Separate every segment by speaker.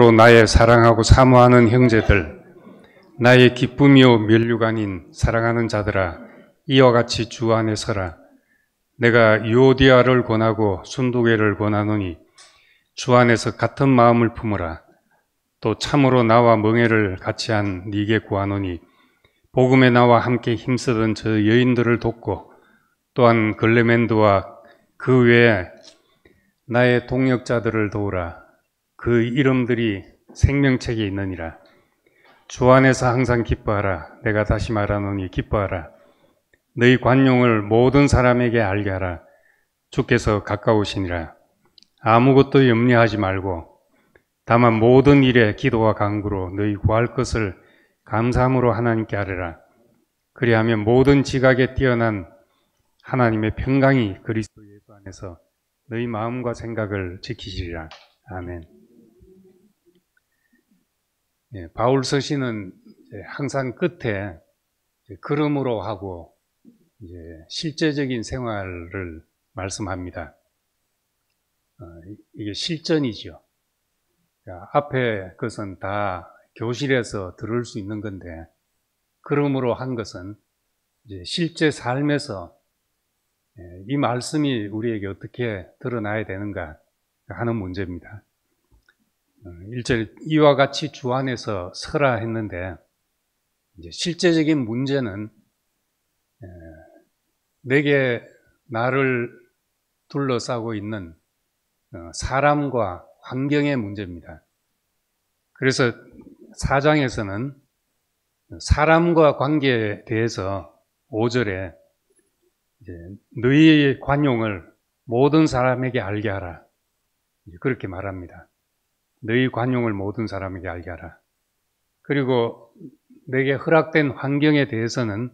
Speaker 1: 참으로 나의 사랑하고 사모하는 형제들, 나의 기쁨이요 면류가 아닌 사랑하는 자들아, 이와 같이 주 안에 서라. 내가 유오디아를 권하고 순두개를 권하노니 주 안에서 같은 마음을 품으라. 또 참으로 나와 멍에를 같이 한 네게 구하노니 복음에 나와 함께 힘쓰던 저 여인들을 돕고 또한 글레멘드와 그 외에 나의 동역자들을 도우라. 그 이름들이 생명책에 있느니라. 주 안에서 항상 기뻐하라. 내가 다시 말하노니 기뻐하라. 너희 관용을 모든 사람에게 알게 하라. 주께서 가까우시니라. 아무것도 염려하지 말고 다만 모든 일에 기도와 간구로 너희 구할 것을 감사함으로 하나님께 아뢰라. 그리하면 모든 지각에 뛰어난 하나님의 평강이 그리스도 예수 안에서 너희 마음과 생각을 지키시리라. 아멘. 바울 서신은 항상 끝에 그러므로 하고 실제적인 생활을 말씀합니다. 이게 실전이죠. 앞에 것은 다 교실에서 들을 수 있는 건데, 그러므로 한 것은 이제 실제 삶에서 이 말씀이 우리에게 어떻게 드러나야 되는가 하는 문제입니다. 1절 이와 같이 주 안에서 서라 했는데, 이제 실제적인 문제는 내게 나를 둘러싸고 있는 사람과 환경의 문제입니다. 그래서 4장에서는 사람과 관계에 대해서 5절에 너희의 관용을 모든 사람에게 알게 하라. 그렇게 말합니다. 너희 관용을 모든 사람에게 알게 하라. 그리고 내게 허락된 환경에 대해서는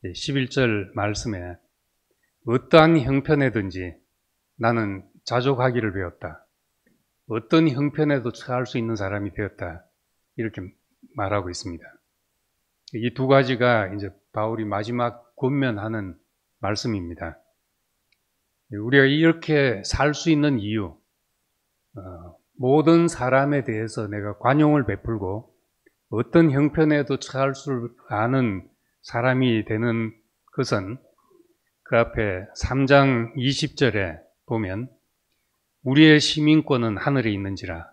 Speaker 1: 11절 말씀에 어떠한 형편에든지 나는 자족하기를 배웠다. 어떤 형편에도 처할 수 있는 사람이 되었다. 이렇게 말하고 있습니다. 이 두 가지가 이제 바울이 마지막 권면하는 말씀입니다. 우리가 이렇게 살 수 있는 이유, 모든 사람에 대해서 내가 관용을 베풀고 어떤 형편에도 처할 줄 아는 사람이 되는 것은 그 앞에 3장 20절에 보면 우리의 시민권은 하늘에 있는지라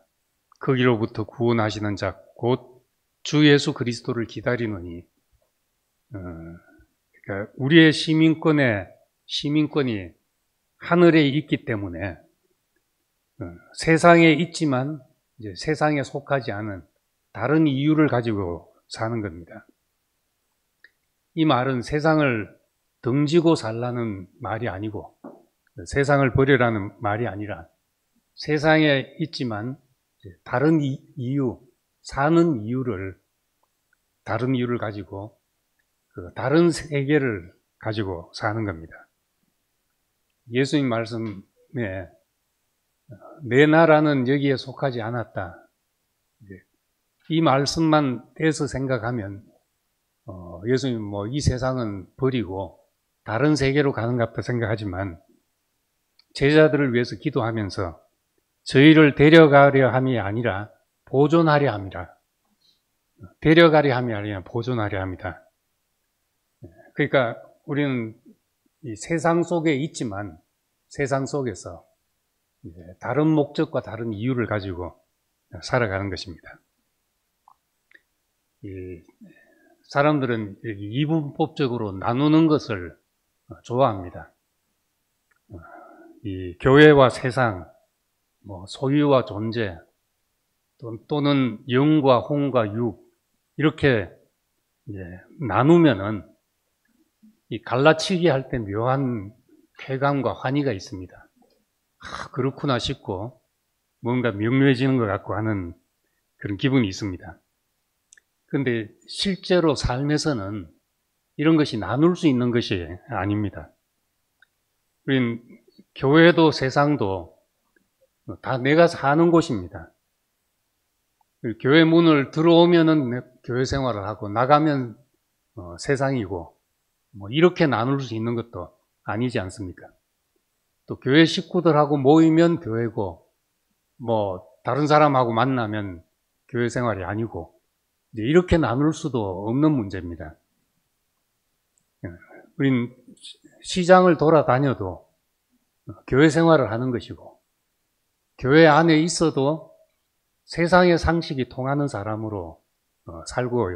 Speaker 1: 거기로부터 구원하시는 자 곧 주 예수 그리스도를 기다리노니, 그러니까 우리의 시민권이 하늘에 있기 때문에 세상에 있지만 이제 세상에 속하지 않은 다른 이유를 가지고 사는 겁니다. 이 말은 세상을 등지고 살라는 말이 아니고 세상을 버리라는 말이 아니라 세상에 있지만 다른 이유, 사는 이유를, 다른 이유를 가지고 다른 세계를 가지고 사는 겁니다. 예수님 말씀에 내 나라는 여기에 속하지 않았다. 이 말씀만 떼서 생각하면 예수님 이 세상은 버리고 다른 세계로 가는 것 같다 생각하지만 제자들을 위해서 기도하면서 저희를 데려가려 함이 아니라 보존하려 함이라. 데려가려 함이 아니라 보존하려 합니다. 그러니까 우리는 이 세상 속에 있지만 세상 속에서 다른 목적과 다른 이유를 가지고 살아가는 것입니다. 이 사람들은 이분법적으로 나누는 것을 좋아합니다. 이 교회와 세상, 소유와 존재, 또는 영과 혼과 육, 이렇게 나누면은 이 갈라치기 할 때 묘한 쾌감과 환희가 있습니다. 그렇구나 싶고 뭔가 명료해지는 것 같고 하는 그런 기분이 있습니다. 그런데 실제로 삶에서는 이런 것이 나눌 수 있는 것이 아닙니다. 우린 교회도 세상도 다 내가 사는 곳입니다. 교회 문을 들어오면은 교회 생활을 하고 나가면 세상이고 이렇게 나눌 수 있는 것도 아니지 않습니까? 또 교회 식구들하고 모이면 교회고 다른 사람하고 만나면 교회 생활이 아니고, 이제 이렇게 나눌 수도 없는 문제입니다. 우린 시장을 돌아다녀도 교회 생활을 하는 것이고, 교회 안에 있어도 세상의 상식이 통하는 사람으로 살고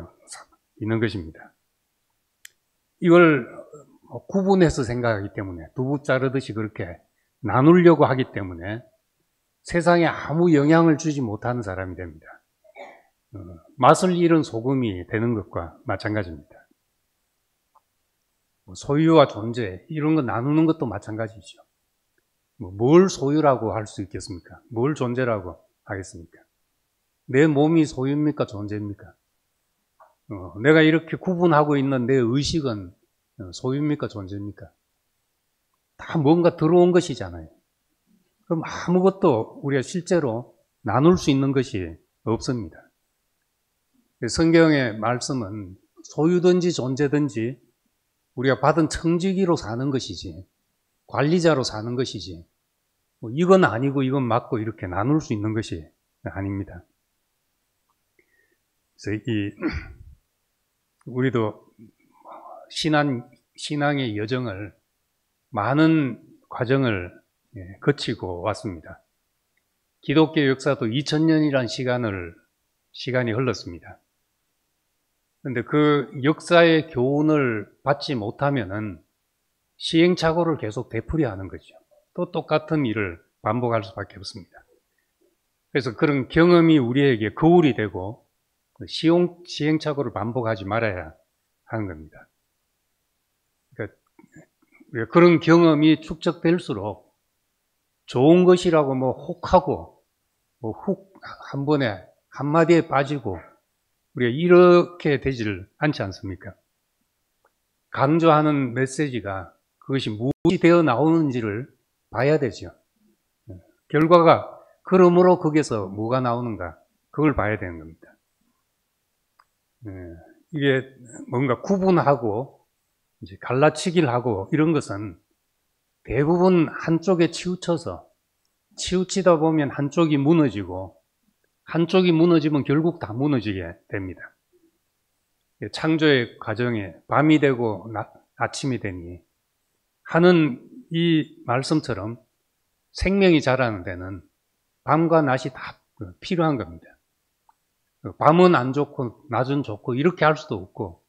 Speaker 1: 있는 것입니다. 이걸 구분해서 생각하기 때문에, 두부 자르듯이 그렇게 나누려고 하기 때문에 세상에 아무 영향을 주지 못하는 사람이 됩니다. 맛을 잃은 소금이 되는 것과 마찬가지입니다. 소유와 존재, 이런 거 나누는 것도 마찬가지죠. 뭘 소유라고 할 수 있겠습니까? 뭘 존재라고 하겠습니까? 내 몸이 소유입니까? 존재입니까? 내가 이렇게 구분하고 있는 내 의식은 소유입니까? 존재입니까? 다 뭔가 들어온 것이잖아요. 그럼 아무것도 우리가 실제로 나눌 수 있는 것이 없습니다. 성경의 말씀은 소유든지 존재든지 우리가 받은 청지기로 사는 것이지, 관리자로 사는 것이지, 이건 아니고 이건 맞고 이렇게 나눌 수 있는 것이 아닙니다. 그래서 우리도 신앙의 여정을, 많은 과정을 거치고 왔습니다. 기독교 역사도 2000년이란 시간이 흘렀습니다. 그런데 그 역사의 교훈을 받지 못하면은 시행착오를 계속 되풀이하는 거죠. 또 똑같은 일을 반복할 수밖에 없습니다. 그래서 그런 경험이 우리에게 거울이 되고 시행착오를 반복하지 말아야 하는 겁니다. 그러니까 그런 경험이 축적될수록 좋은 것이라고 혹하고 훅 한 번에 한마디에 빠지고 우리가 이렇게 되질 않지 않습니까? 강조하는 메시지가 그것이 무엇이 되어 나오는지를 봐야 되죠. 결과가 그러므로 거기서 뭐가 나오는가, 그걸 봐야 되는 겁니다. 이게 뭔가 구분하고 이제 갈라치기를 하고 이런 것은 대부분 한쪽에 치우치다 보면 한쪽이 무너지고, 한쪽이 무너지면 결국 다 무너지게 됩니다. 창조의 과정에 밤이 되고 아침이 되니 하는 이 말씀처럼 생명이 자라는 데는 밤과 낮이 다 필요한 겁니다. 밤은 안 좋고 낮은 좋고 이렇게 할 수도 없고,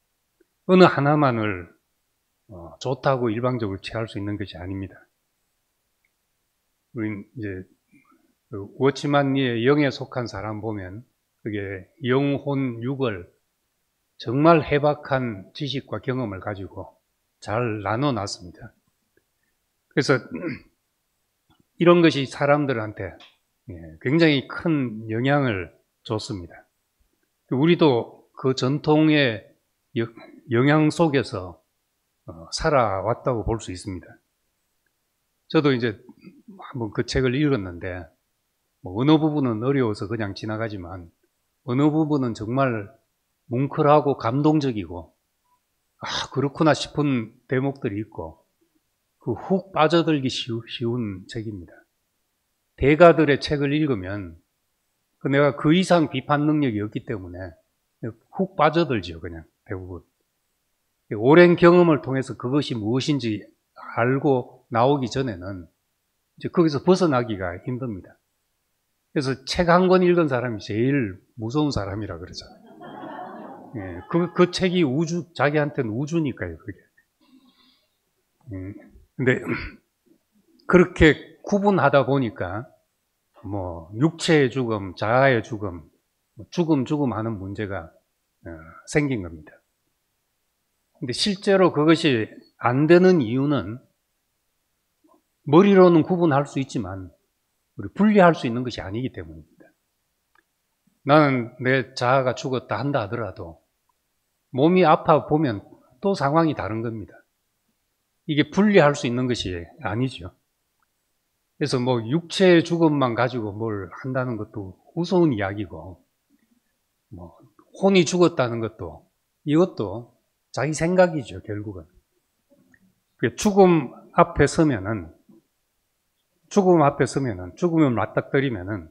Speaker 1: 어느 하나만을 좋다고 일방적으로 취할 수 있는 것이 아닙니다. 우린 이제 워치만 리의 영에 속한 사람 보면 그게 영혼, 육을 정말 해박한 지식과 경험을 가지고 잘 나눠놨습니다. 그래서 이런 것이 사람들한테 굉장히 큰 영향을 줬습니다. 우리도 그 전통의 영향 속에서 살아왔다고 볼 수 있습니다. 저도 이제 한번 그 책을 읽었는데, 어느 부분은 어려워서 그냥 지나가지만 어느 부분은 정말 뭉클하고 감동적이고, 그렇구나 싶은 대목들이 있고, 그 훅 빠져들기 쉬운 책입니다. 대가들의 책을 읽으면 내가 그 이상 비판 능력이 없기 때문에 훅 빠져들죠, 그냥 대부분. 오랜 경험을 통해서 그것이 무엇인지 알고 나오기 전에는 이제 거기서 벗어나기가 힘듭니다. 그래서 책 한 권 읽은 사람이 제일 무서운 사람이라 그러잖아요. 그 책이 자기한테는 우주니까요, 그게. 근데 그렇게 구분하다 보니까 육체의 죽음, 자아의 죽음, 죽음 하는 문제가 생긴 겁니다. 근데 실제로 그것이 안 되는 이유는 머리로는 구분할 수 있지만 우리 분리할 수 있는 것이 아니기 때문입니다. 나는 내 자아가 죽었다 한다 하더라도 몸이 아파 보면 또 상황이 다른 겁니다. 이게 분리할 수 있는 것이 아니죠. 그래서 육체의 죽음만 가지고 뭘 한다는 것도 우스운 이야기고, 혼이 죽었다는 것도, 이것도 자기 생각이죠, 결국은. 죽음 앞에 서면은, 죽음을 맞닥뜨리면은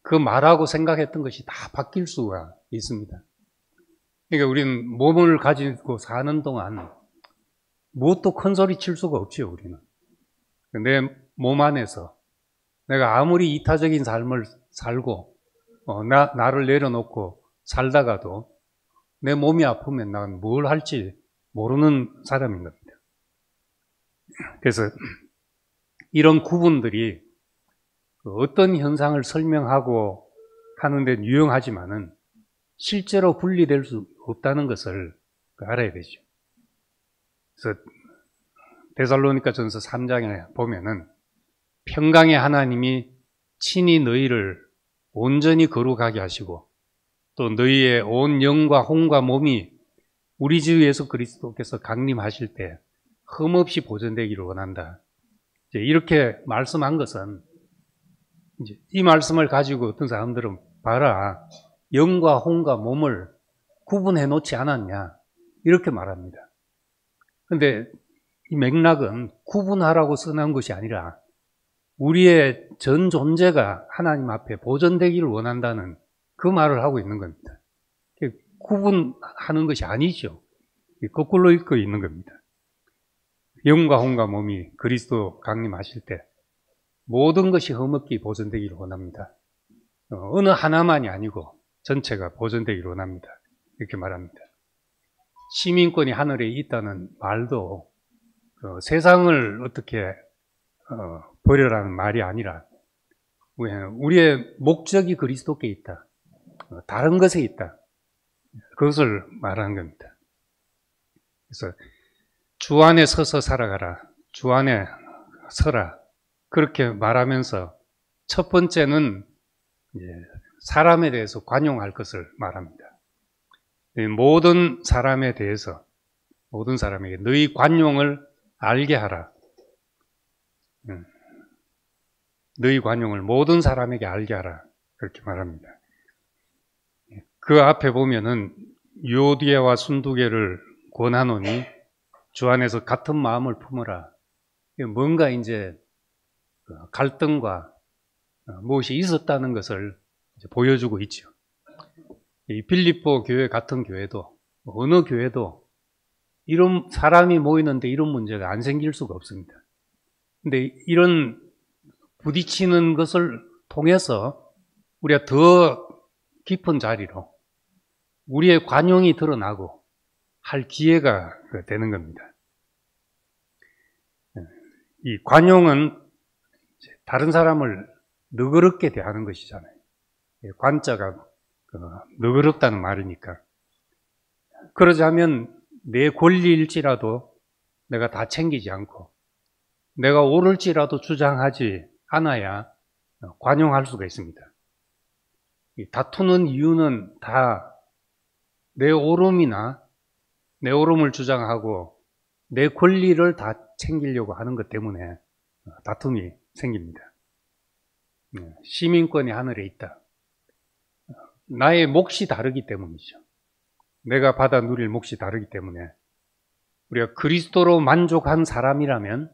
Speaker 1: 그 말하고 생각했던 것이 다 바뀔 수가 있습니다. 그러니까 우리는 몸을 가지고 사는 동안 무엇도 큰 소리 칠 수가 없죠, 우리는. 내 몸 안에서 내가 아무리 이타적인 삶을 살고 나를 내려놓고 살다가도 내 몸이 아프면 난 뭘 할지 모르는 사람인 겁니다. 그래서 이런 구분들이 어떤 현상을 설명하고 하는 데 유용하지만은 실제로 분리될 수 없다는 것을 알아야 되죠. 그래서 데살로니가전서 3장에 보면은 평강의 하나님이 친히 너희를 온전히 거룩하게 하시고 또 너희의 온 영과 혼과 몸이 우리 주 예수 그리스도께서 강림하실 때 흠없이 보존되기를 원한다. 이렇게 말씀한 것은 이제 이 말씀을 가지고 어떤 사람들은 봐라, 영과 혼과 몸을 구분해 놓지 않았냐 이렇게 말합니다. 그런데 이 맥락은 구분하라고 써놓은 것이 아니라 우리의 전 존재가 하나님 앞에 보존되기를 원한다는 그 말을 하고 있는 겁니다. 구분하는 것이 아니죠. 거꾸로 읽고 있는 겁니다. 영과 혼과 몸이 그리스도 강림하실 때 모든 것이 흠없게 보존되기를 원합니다. 어느 하나만이 아니고 전체가 보존되기를 원합니다. 이렇게 말합니다. 시민권이 하늘에 있다는 말도 세상을 어떻게 버려라는 말이 아니라 우리의 목적이 그리스도께 있다. 다른 것에 있다. 그것을 말하는 겁니다. 그래서 주 안에 서서 살아가라. 주 안에 서라. 그렇게 말하면서 첫 번째는 사람에 대해서 관용할 것을 말합니다. 모든 사람에 대해서 모든 사람에게 너희 관용을 알게 하라. 너희 관용을 모든 사람에게 알게 하라. 그렇게 말합니다. 그 앞에 보면은 유오디아와 순두개를 권하노니 주 안에서 같은 마음을 품으라. 뭔가 이제 갈등과 무엇이 있었다는 것을 보여주고 있죠. 이 빌립보 교회 같은 교회도 어느 교회도 이런 사람이 모이는데 이런 문제가 안 생길 수가 없습니다. 근데 이런 부딪히는 것을 통해서 우리가 더 깊은 자리로 우리의 관용이 드러나고 할 기회가 되는 겁니다. 이 관용은 다른 사람을 너그럽게 대하는 것이잖아요. 관자가 너그럽다는 말이니까. 그러자면 내 권리일지라도 내가 다 챙기지 않고 내가 옳을지라도 주장하지 않아야 관용할 수가 있습니다. 다투는 이유는 다 내 옳음이나 내 옳음을 주장하고 내 권리를 다 챙기려고 하는 것 때문에 다툼이 생깁니다. 시민권이 하늘에 있다. 나의 몫이 다르기 때문이죠. 내가 받아 누릴 몫이 다르기 때문에 우리가 그리스도로 만족한 사람이라면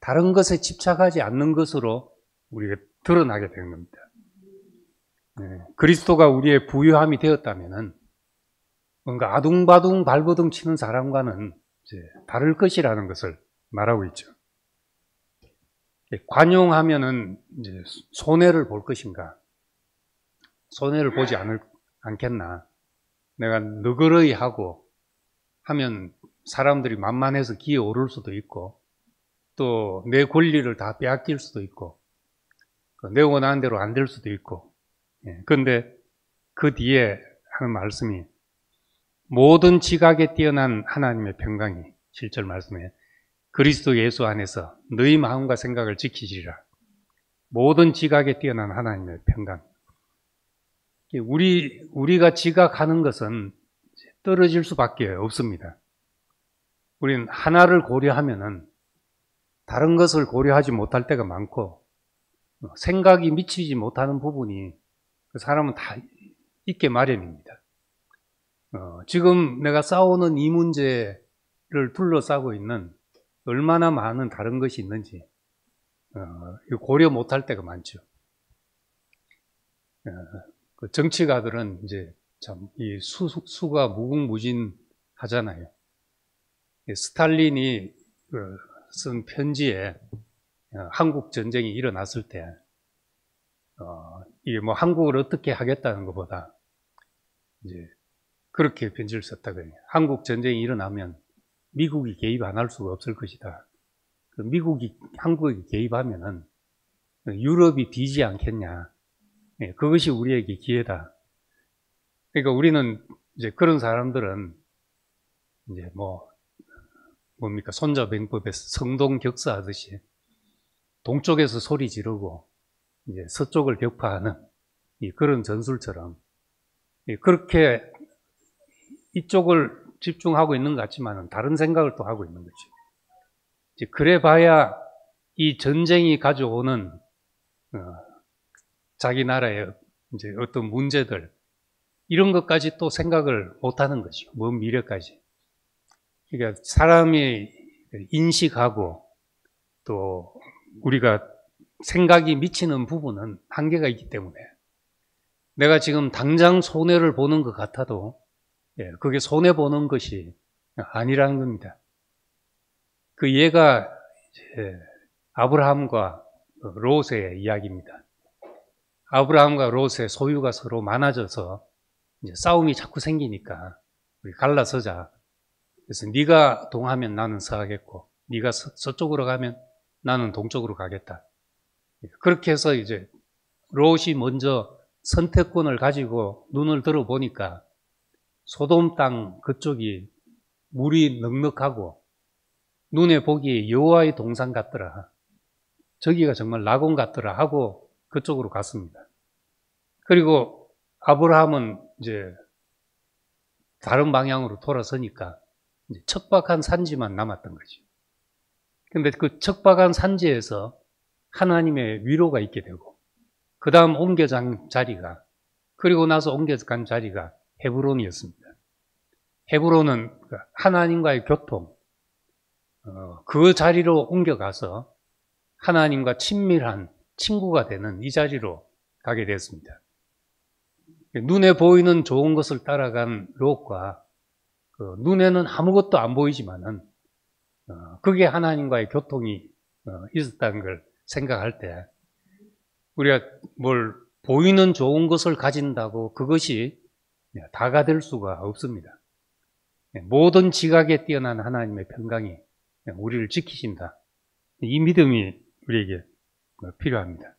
Speaker 1: 다른 것에 집착하지 않는 것으로 우리가 드러나게 되는 겁니다. 그리스도가 우리의 부유함이 되었다면 뭔가 아둥바둥 발버둥 치는 사람과는 이제 다를 것이라는 것을 말하고 있죠. 관용하면은 이제 손해를 볼 것인가? 손해를 보지 않겠나? 내가 너그러이 하고 하면 사람들이 만만해서 기에 오를 수도 있고 또 내 권리를 다 빼앗길 수도 있고 내 원하는 대로 안 될 수도 있고 그런데 그 뒤에 하는 말씀이 모든 지각에 뛰어난 하나님의 평강이 7절 말씀에 그리스도 예수 안에서 너희 마음과 생각을 지키시리라. 모든 지각에 뛰어난 하나님의 평강. 우리가 지각하는 것은 떨어질 수밖에 없습니다. 우리는 하나를 고려하면은 다른 것을 고려하지 못할 때가 많고 생각이 미치지 못하는 부분이 그 사람은 다 있게 마련입니다. 지금 내가 싸우는 이 문제를 둘러싸고 있는 얼마나 많은 다른 것이 있는지 고려 못할 때가 많죠. 그 정치가들은 이제 참 이 수가 무궁무진하잖아요. 스탈린이 쓴 편지에 한국 전쟁이 일어났을 때 이게 뭐 한국을 어떻게 하겠다는 것보다 이제 그렇게 편지를 썼다고요. 한국 전쟁이 일어나면 미국이 개입 안 할 수가 없을 것이다. 미국이 한국에 개입하면은 유럽이 뒤지 않겠냐. 그것이 우리에게 기회다. 그러니까 우리는 이제 그런 사람들은 이제 뭡니까 손자병법에서 성동격사하듯이 동쪽에서 소리 지르고 이제 서쪽을 격파하는 그런 전술처럼 그렇게 이쪽을 집중하고 있는 것 같지만 다른 생각을 또 하고 있는 거죠. 그래봐야 이 전쟁이 가져오는 자기 나라의 이제 어떤 문제들 이런 것까지 또 생각을 못하는 거죠. 먼 미래까지. 그러니까 사람이 인식하고 또 우리가 생각이 미치는 부분은 한계가 있기 때문에 내가 지금 당장 손해를 보는 것 같아도 그게 손해보는 것이 아니라는 겁니다. 그 예가 이제 아브라함과 롯의 이야기입니다. 아브라함과 롯의 소유가 서로 많아져서 이제 싸움이 자꾸 생기니까 우리 갈라서자. 그래서 네가 동하면 나는 서하겠고 네가 서쪽으로 가면 나는 동쪽으로 가겠다. 그렇게 해서 이제 롯이 먼저 선택권을 가지고 눈을 들어보니까 소돔 땅 그쪽이 물이 넉넉하고 눈에 보기에 여호와의 동산 같더라. 저기가 정말 낙원 같더라 하고 그쪽으로 갔습니다. 그리고 아브라함은 이제 다른 방향으로 돌아서니까 이제 척박한 산지만 남았던 거죠. 근데 그 척박한 산지에서 하나님의 위로가 있게 되고 그 다음 옮겨간 자리가 그리고 나서 옮겨간 자리가 헤브론이었습니다. 헤브론은 하나님과의 교통 그 자리로 옮겨가서 하나님과 친밀한 친구가 되는 이 자리로 가게 됐습니다. 눈에 보이는 좋은 것을 따라간 롯과 눈에는 아무것도 안 보이지만은 그게 하나님과의 교통이 있었다는 걸 생각할 때 우리가 뭘 보이는 좋은 것을 가진다고 그것이 다가 될 수가 없습니다. 모든 지각에 뛰어난 하나님의 평강이 우리를 지키신다. 이 믿음이 우리에게 필요합니다.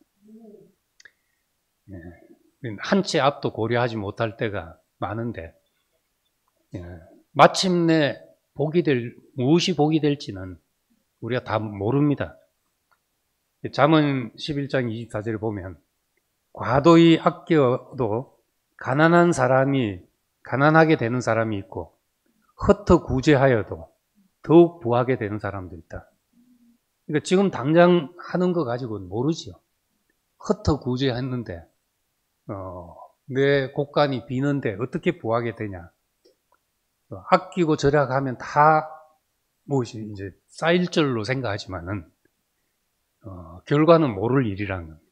Speaker 1: 한 치 앞도 고려하지 못할 때가 많은데 마침내 무엇이 복이 될지는 우리가 다 모릅니다. 잠언 11장 24절을 보면 과도히 아껴도 가난하게 되는 사람이 있고 허터구제하여도 더욱 부하게 되는 사람도 있다. 그러니까 지금 당장 하는 거 가지고는 모르지요. 허터구제했는데 내 곳간이 비는데 어떻게 부하게 되냐. 아끼고 절약하면 다 무엇이 이제 쌓일 줄로 생각하지만은 결과는 모를 일이라는 겁니다.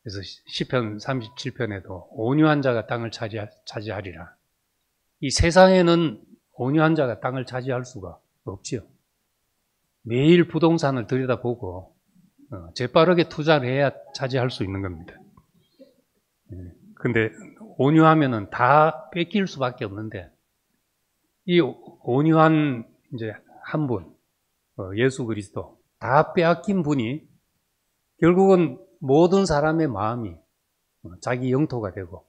Speaker 1: 그래서 시편 37편에도 온유한 자가 땅을 차지하리라. 이 세상에는 온유한 자가 땅을 차지할 수가 없지요. 매일 부동산을 들여다보고 재빠르게 투자를 해야 차지할 수 있는 겁니다. 근데 온유하면은 다 뺏길 수밖에 없는데 이 온유한 이제 한 분, 예수 그리스도 다 빼앗긴 분이 결국은 모든 사람의 마음이 자기 영토가 되고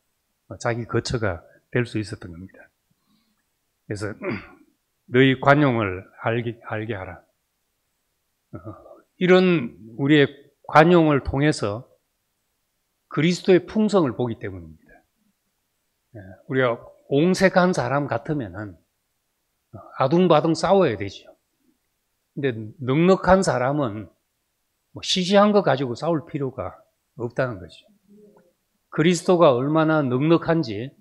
Speaker 1: 자기 거처가 될 수 있었던 겁니다. 그래서 너희 관용을 알게 하라. 이런 우리의 관용을 통해서 그리스도의 풍성을 보기 때문입니다. 우리가 옹색한 사람 같으면은 아둥바둥 싸워야 되죠. 근데 넉넉한 사람은 시시한 거 가지고 싸울 필요가 없다는 거죠. 그리스도가 얼마나 넉넉한지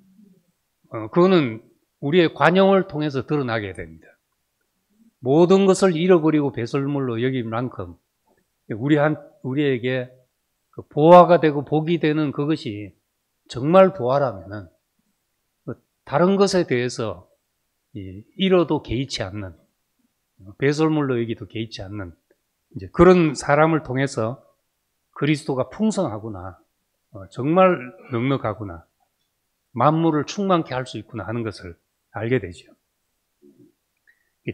Speaker 1: 그거는 우리의 관용을 통해서 드러나게 됩니다. 모든 것을 잃어버리고 배설물로 여길 만큼 우리에게
Speaker 2: 그 보화가 되고 복이 되는 그것이 정말 보화라면은 다른 것에 대해서 잃어도 개의치 않는, 배설물로 여기도 개의치 않는 이제 그런 사람을 통해서 그리스도가 풍성하구나, 정말 넉넉하구나, 만물을 충만케 할 수 있구나 하는 것을 알게 되죠.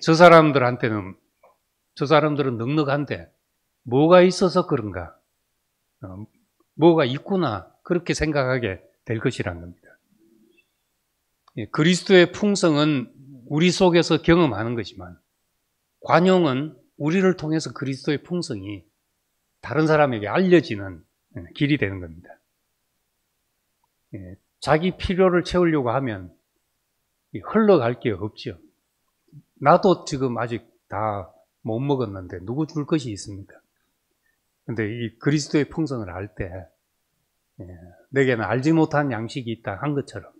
Speaker 2: 저 사람들은 넉넉한데 뭐가 있어서 그런가, 뭐가 있구나, 그렇게 생각하게 될 것이란 겁니다. 그리스도의 풍성은 우리 속에서 경험하는 거지만 관용은 우리를 통해서 그리스도의 풍성이 다른 사람에게 알려지는 길이 되는 겁니다. 자기 필요를 채우려고 하면 흘러갈 게 없죠. 나도 지금 아직 다 못 먹었는데 누구 줄 것이 있습니까? 근데 이 그리스도의 풍성을 알 때 내게는 알지 못한 양식이 있다 한 것처럼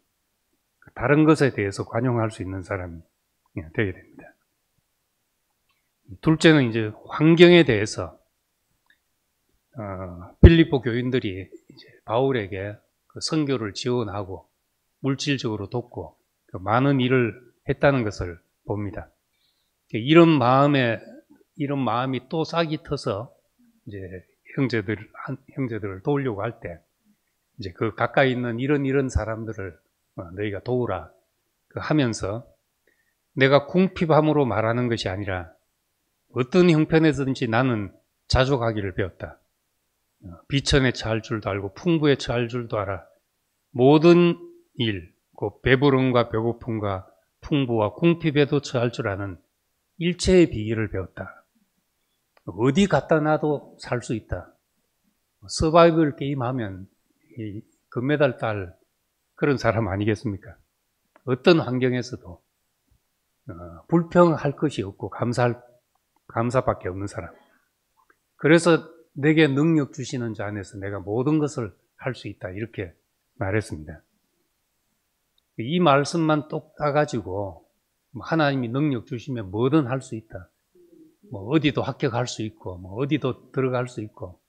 Speaker 2: 다른 것에 대해서 관용할 수 있는 사람이 되게 됩니다. 둘째는 이제 환경에 대해서 빌립보 교인들이 이제 바울에게 그 선교를 지원하고 물질적으로 돕고 그 많은 일을 했다는 것을 봅니다. 이런 마음이 또 싹이 터서 이제 형제들을 도우려고 할 때 이제 그 가까이 있는 이런 사람들을 너희가 도우라 하면서 내가 궁핍함으로 말하는 것이 아니라 어떤 형편에서든지 나는 자족하기를 배웠다. 비천에 처할 줄도 알고 풍부에 처할 줄도 알아. 모든 일, 곧 배부름과 배고픔과 풍부와 궁핍에도 처할 줄 아는 일체의 비결을 배웠다. 어디 갖다 놔도 살 수 있다. 서바이벌 게임 하면 금메달 딸 그런 사람 아니겠습니까? 어떤 환경에서도 불평할 것이 없고 감사밖에 없는 사람. 그래서 내게 능력 주시는 자 안에서 내가 모든 것을 할 수 있다, 이렇게 말했습니다. 이 말씀만 똑 따가지고 하나님이 능력 주시면 뭐든 할 수 있다, 뭐 어디도 합격할 수 있고 뭐 어디도 들어갈 수 있고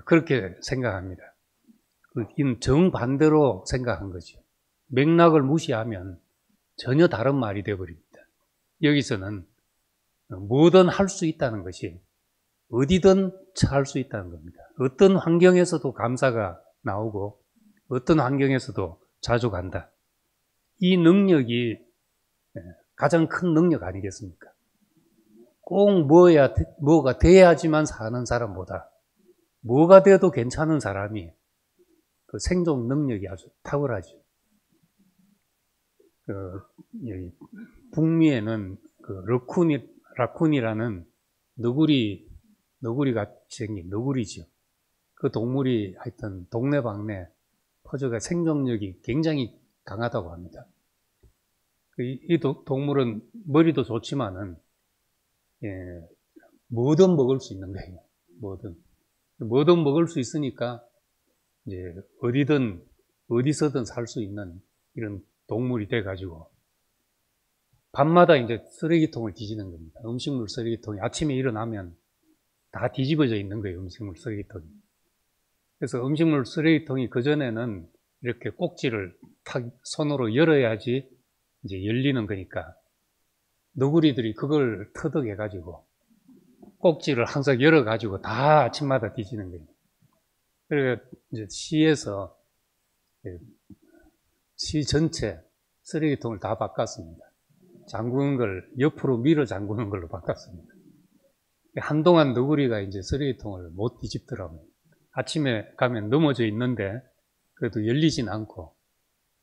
Speaker 2: 그렇게 생각합니다. 이는 정반대로 생각한 거죠. 맥락을 무시하면 전혀 다른 말이 되어버립니다. 여기서는 뭐든 할 수 있다는 것이 어디든 처할 수 있다는 겁니다. 어떤 환경에서도 감사가 나오고 어떤 환경에서도 자족한다. 이 능력이 가장 큰 능력 아니겠습니까? 꼭 뭐가 돼야지만 사는 사람보다 뭐가 돼도 괜찮은 사람이 그 생존 능력이 아주 탁월하죠. 북미에는 그 라쿤이라는 너구리 같이 생긴 너구리죠. 그 동물이 하여튼 동네방네 퍼져가 생존력이 굉장히 강하다고 합니다. 이 동물은 머리도 좋지만은 뭐든 먹을 수 있는 거예요. 뭐든 먹을 수 있으니까 이제 어디서든 살 수 있는 이런 동물이 돼가지고 밤마다 이제 쓰레기통을 뒤지는 겁니다. 음식물 쓰레기통이 아침에 일어나면 다 뒤집어져 있는 거예요. 음식물 쓰레기통이. 그래서 음식물 쓰레기통이 그전에는 이렇게 꼭지를 탁 손으로 열어야지 이제 열리는 거니까 너구리들이 그걸 터득해가지고 꼭지를 항상 열어가지고 다 아침마다 뒤지는 거예요. 그래서 이제 시에서 시 전체 쓰레기통을 다 바꿨습니다. 잠그는 걸 옆으로 밀어 잠그는 걸로 바꿨습니다. 한동안 너구리가 이제 쓰레기통을 못 뒤집더라고요. 아침에 가면 넘어져 있는데 그래도 열리진 않고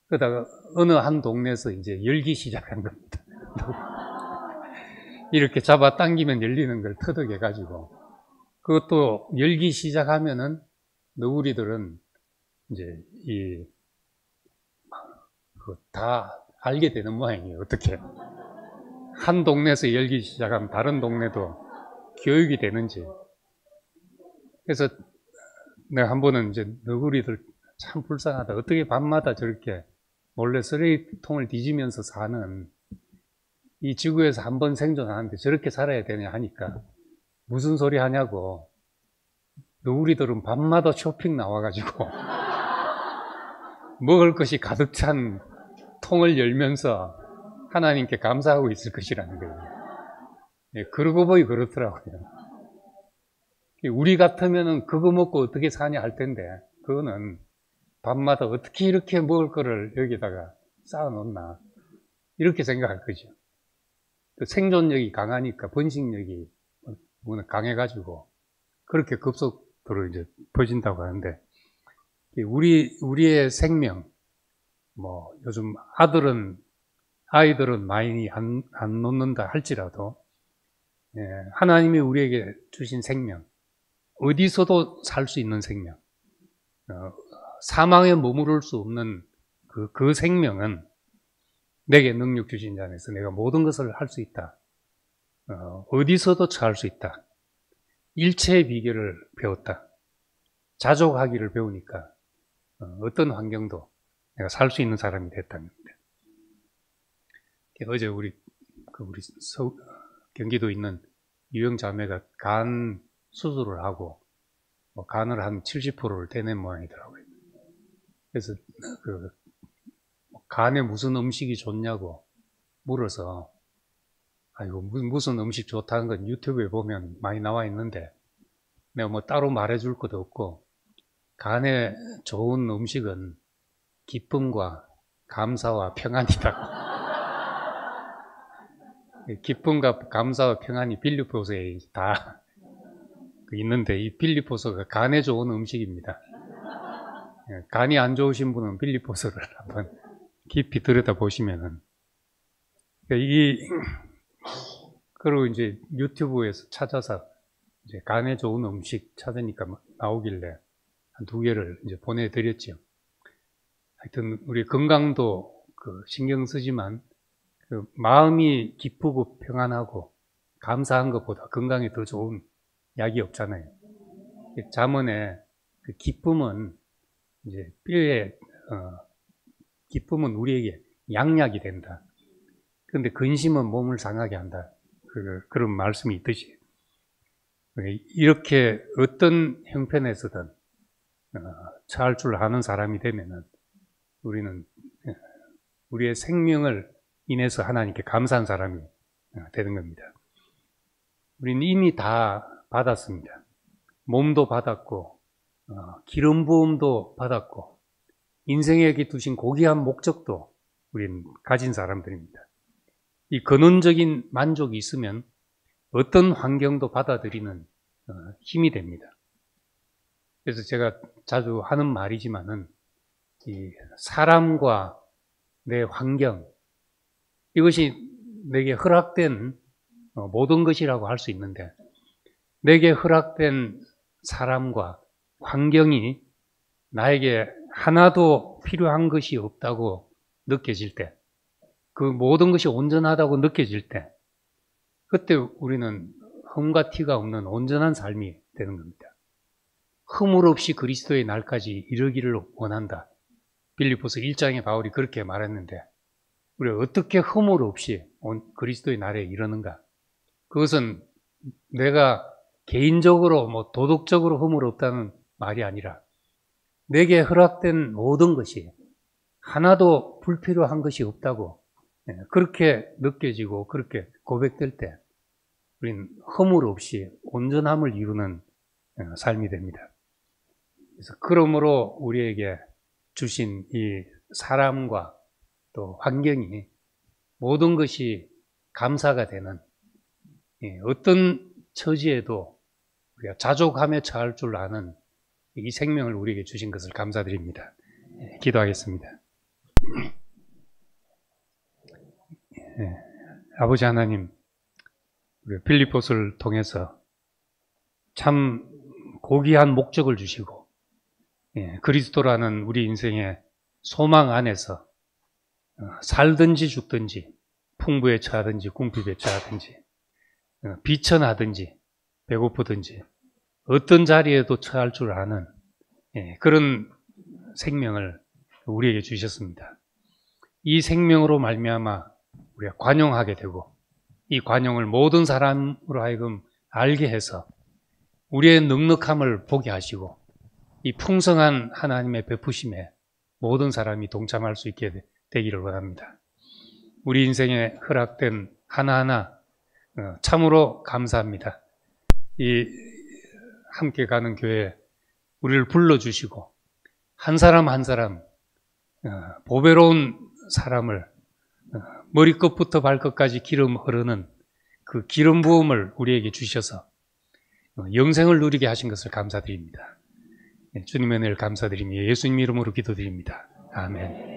Speaker 2: 그러다가 어느 한 동네에서 이제 열기 시작한 겁니다. 이렇게 잡아 당기면 열리는 걸 터득해가지고 그것도 열기 시작하면은 너구리들은 이제 다 알게 되는 모양이에요. 어떻게 한 동네에서 열기 시작하면 다른 동네도 교육이 되는지. 그래서 내가 한 번은 이제 너구리들 참 불쌍하다. 어떻게 밤마다 저렇게 몰래 쓰레기통을 뒤지면서 사는 이 지구에서 한 번 생존하는데 저렇게 살아야 되냐 하니까 무슨 소리 하냐고 우리들은 밤마다 쇼핑 나와가지고 먹을 것이 가득 찬 통을 열면서 하나님께 감사하고 있을 것이라는 거예요. 예, 그러고 보니 그렇더라고요. 우리 같으면은 그거 먹고 어떻게 사냐 할 텐데, 그거는 밤마다 어떻게 이렇게 먹을 거를 여기다가 쌓아놓나, 이렇게 생각할 거죠. 생존력이 강하니까 번식력이 강해가지고 그렇게 급속도로 이제 퍼진다고 하는데, 우리의 생명, 요즘 아이들은 많이 안 놓는다 할지라도, 예, 하나님이 우리에게 주신 생명, 어디서도 살 수 있는 생명, 사망에 머무를 수 없는 그 생명은 내게 능력 주신 자 안에서 내가 모든 것을 할 수 있다. 어디서도 처할 수 있다. 일체의 비결을 배웠다. 자족하기를 배우니까 어떤 환경도 내가 살 수 있는 사람이 됐다는 겁니다. 어제 우리 경기도 있는 유영 자매가 간 수술을 하고 간을 한 70%를 떼낸 모양이더라고요. 그래서 간에 무슨 음식이 좋냐고 물어서, 아이고, 무슨 음식 좋다는 건 유튜브에 보면 많이 나와 있는데 내가 따로 말해줄 것도 없고, 간에 좋은 음식은 기쁨과 감사와 평안이다. 기쁨과 감사와 평안이 빌립보서에 다 있는데, 이 빌립보서가 간에 좋은 음식입니다. 간이 안 좋으신 분은 빌립보서를 한번 깊이 들여다보시면은, 그리고 이제 유튜브에서 찾아서 이제 간에 좋은 음식 찾으니까 나오길래 한 2개를 이제 보내드렸죠. 하여튼 우리 건강도 신경 쓰지만 마음이 기쁘고 평안하고 감사한 것보다 건강에 더 좋은 약이 없잖아요. 잠언에 기쁨은 이제 뼈에 기쁨은 우리에게 양약이 된다. 그런데 근심은 몸을 상하게 한다. 그런 말씀이 있듯이, 이렇게 어떤 형편에서든 처할 줄 아는 사람이 되면은 우리는 우리의 생명을 인해서 하나님께 감사한 사람이 되는 겁니다. 우리는 이미 다 받았습니다. 몸도 받았고, 기름 부음도 받았고, 인생에게 두신 고귀한 목적도 우리는 가진 사람들입니다. 이 근원적인 만족이 있으면 어떤 환경도 받아들이는 힘이 됩니다. 그래서 제가 자주 하는 말이지만은, 이 사람과 내 환경, 이것이 내게 허락된 모든 것이라고 할 수 있는데, 내게 허락된 사람과 환경이 나에게 하나도 필요한 것이 없다고 느껴질 때, 그 모든 것이 온전하다고 느껴질 때, 그때 우리는 흠과 티가 없는 온전한 삶이 되는 겁니다. 흠을 없이 그리스도의 날까지 이르기를 원한다. 빌립보서 1장에 바울이 그렇게 말했는데, 우리가 어떻게 흠을 없이 그리스도의 날에 이르는가? 그것은 내가 개인적으로 도덕적으로 흠을 없다는 말이 아니라, 내게 허락된 모든 것이 하나도 불필요한 것이 없다고 그렇게 느껴지고 그렇게 고백될 때 우리는 허물 없이 온전함을 이루는 삶이 됩니다. 그래서 그러므로 우리에게 주신 이 사람과 또 환경이 모든 것이 감사가 되는, 어떤 처지에도 우리가 자족하며 처할 줄 아는 이 생명을 우리에게 주신 것을 감사드립니다. 기도하겠습니다. 아버지 하나님, 우리 빌립보서를 통해서 참 고귀한 목적을 주시고, 그리스도라는 우리 인생의 소망 안에서 살든지 죽든지, 풍부에 처하든지 궁핍에 처하든지, 비천하든지 배고프든지 어떤 자리에도 처할 줄 아는 그런 생명을 우리에게 주셨습니다. 이 생명으로 말미암아 우리가 관용하게 되고, 이 관용을 모든 사람으로 하여금 알게 해서 우리의 넉넉함을 보게 하시고 이 풍성한 하나님의 베푸심에 모든 사람이 동참할 수 있게 되기를 원합니다. 우리 인생에 허락된 하나하나 참으로 감사합니다. 이 함께 가는 교회 우리를 불러주시고 한 사람 한 사람 보배로운 사람을 머리끝부터 발끝까지 기름 흐르는 그 기름 부음을 우리에게 주셔서 영생을 누리게 하신 것을 감사드립니다. 주님의 은혜를 감사드리며 예수님 이름으로 기도드립니다. 아멘.